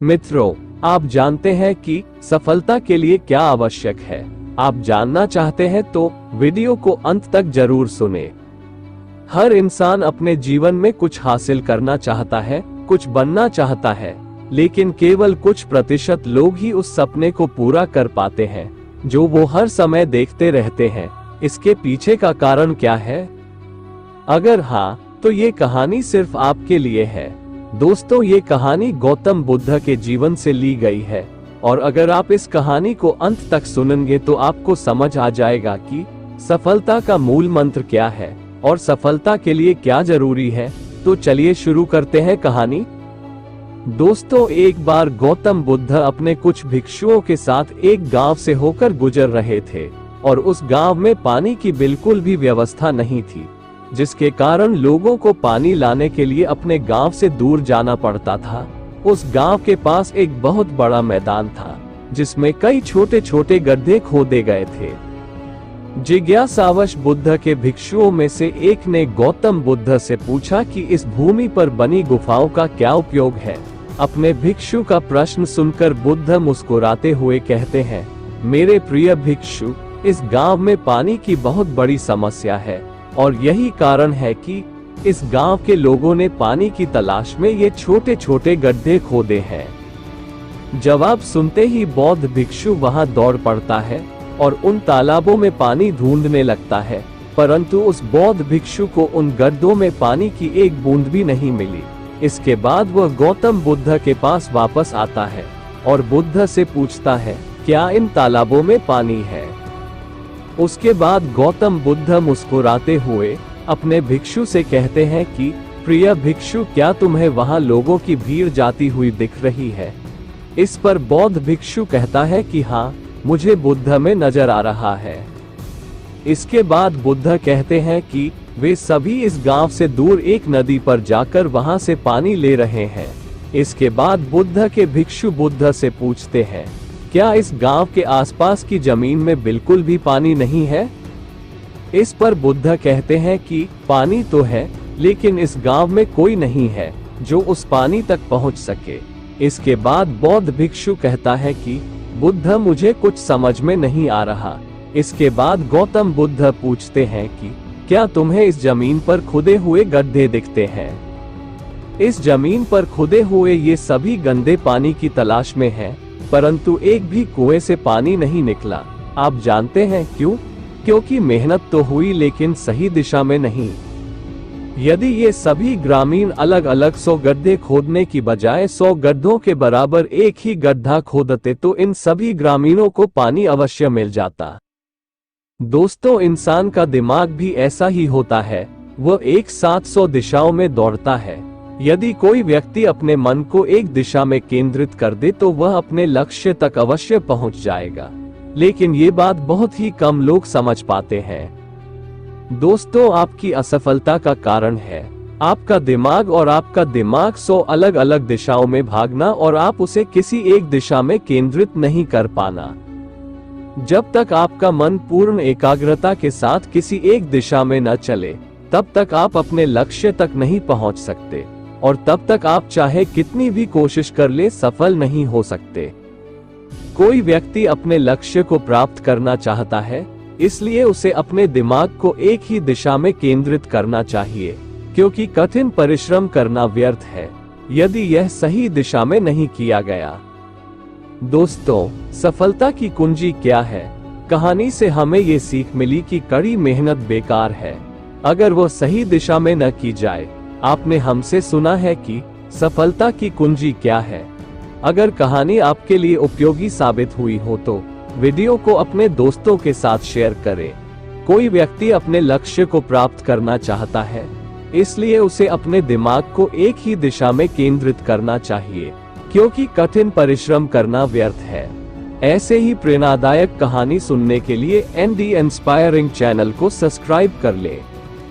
मित्रों, आप जानते हैं कि सफलता के लिए क्या आवश्यक है? आप जानना चाहते हैं तो वीडियो को अंत तक जरूर सुने। हर इंसान अपने जीवन में कुछ हासिल करना चाहता है, कुछ बनना चाहता है, लेकिन केवल कुछ प्रतिशत लोग ही उस सपने को पूरा कर पाते हैं जो वो हर समय देखते रहते हैं। इसके पीछे का कारण क्या है? अगर हाँ, तो ये कहानी सिर्फ आपके लिए है। दोस्तों, ये कहानी गौतम बुद्ध के जीवन से ली गई है और अगर आप इस कहानी को अंत तक सुनेंगे तो आपको समझ आ जाएगा कि सफलता का मूल मंत्र क्या है और सफलता के लिए क्या जरूरी है। तो चलिए शुरू करते हैं कहानी। दोस्तों, एक बार गौतम बुद्ध अपने कुछ भिक्षुओं के साथ एक गांव से होकर गुजर रहे थे और उस गांव में पानी की बिल्कुल भी व्यवस्था नहीं थी, जिसके कारण लोगों को पानी लाने के लिए अपने गांव से दूर जाना पड़ता था। उस गांव के पास एक बहुत बड़ा मैदान था जिसमें कई छोटे छोटे गड्ढे खोदे गए थे। जिज्ञासावश बुद्ध के भिक्षुओं में से एक ने गौतम बुद्ध से पूछा कि इस भूमि पर बनी गुफाओं का क्या उपयोग है। अपने भिक्षु का प्रश्न सुनकर बुद्ध मुस्कुराते हुए कहते हैं, मेरे प्रिय भिक्षु, इस गांव में पानी की बहुत बड़ी समस्या है और यही कारण है कि इस गांव के लोगों ने पानी की तलाश में ये छोटे छोटे गड्ढे खोदे हैं। जवाब सुनते ही बौद्ध भिक्षु वहां दौड़ पड़ता है और उन तालाबों में पानी ढूंढने लगता है, परंतु उस बौद्ध भिक्षु को उन गड्ढों में पानी की एक बूंद भी नहीं मिली। इसके बाद वह गौतम बुद्ध के पास वापस आता है और बुद्ध से पूछता है, क्या इन तालाबों में पानी है? उसके बाद गौतम बुद्ध मुस्कुराते हुए अपने भिक्षु से कहते हैं कि प्रिय भिक्षु, क्या तुम्हें वहां लोगों की भीड़ जाती हुई दिख रही है? इस पर बौद्ध भिक्षु कहता है कि हाँ, मुझे बुद्ध में नजर आ रहा है। इसके बाद बुद्ध कहते हैं कि वे सभी इस गांव से दूर एक नदी पर जाकर वहां से पानी ले रहे हैं। इसके बाद बुद्ध के भिक्षु बुद्ध से पूछते हैं, क्या इस गांव के आसपास की जमीन में बिल्कुल भी पानी नहीं है? इस पर बुद्ध कहते हैं कि पानी तो है, लेकिन इस गांव में कोई नहीं है जो उस पानी तक पहुंच सके। इसके बाद बौद्ध भिक्षु कहता है कि बुद्ध, मुझे कुछ समझ में नहीं आ रहा। इसके बाद गौतम बुद्ध पूछते हैं कि क्या तुम्हें इस जमीन पर खुदे हुए गड्ढे दिखते हैं? इस जमीन पर खुदे हुए ये सभी गंदे पानी की तलाश में हैं, परंतु एक भी कुएं से पानी नहीं निकला। आप जानते हैं क्यों? क्योंकि मेहनत तो हुई लेकिन सही दिशा में नहीं। यदि ये सभी ग्रामीण अलग अलग 100 गड्ढे खोदने की बजाय 100 गड्ढों के बराबर एक ही गड्ढा खोदते तो इन सभी ग्रामीणों को पानी अवश्य मिल जाता। दोस्तों, इंसान का दिमाग भी ऐसा ही होता है, वह एक साथ 100 दिशाओं में दौड़ता है। यदि कोई व्यक्ति अपने मन को एक दिशा में केंद्रित कर दे तो वह अपने लक्ष्य तक अवश्य पहुंच जाएगा, लेकिन ये बात बहुत ही कम लोग समझ पाते हैं। दोस्तों, आपकी असफलता का कारण है आपका दिमाग और आपका दिमाग 100 अलग अलग दिशाओं में भागना और आप उसे किसी एक दिशा में केंद्रित नहीं कर पाना। जब तक आपका मन पूर्ण एकाग्रता के साथ किसी एक दिशा में न चले, तब तक आप अपने लक्ष्य तक नहीं पहुंच सकते और तब तक आप चाहे कितनी भी कोशिश कर ले, सफल नहीं हो सकते। कोई व्यक्ति अपने लक्ष्य को प्राप्त करना चाहता है, इसलिए उसे अपने दिमाग को एक ही दिशा में केंद्रित करना चाहिए, क्योंकि कठिन परिश्रम करना व्यर्थ है यदि यह सही दिशा में नहीं किया गया। दोस्तों, सफलता की कुंजी क्या है? कहानी से हमें ये सीख मिली कि कड़ी मेहनत बेकार है अगर वह सही दिशा में न की जाए। आपने हमसे सुना है कि सफलता की कुंजी क्या है। अगर कहानी आपके लिए उपयोगी साबित हुई हो तो वीडियो को अपने दोस्तों के साथ शेयर करें। कोई व्यक्ति अपने लक्ष्य को प्राप्त करना चाहता है, इसलिए उसे अपने दिमाग को एक ही दिशा में केंद्रित करना चाहिए, क्योंकि कठिन परिश्रम करना व्यर्थ है। ऐसे ही प्रेरणादायक कहानी सुनने के लिए ND इंस्पायरिंग चैनल को सब्सक्राइब कर लें।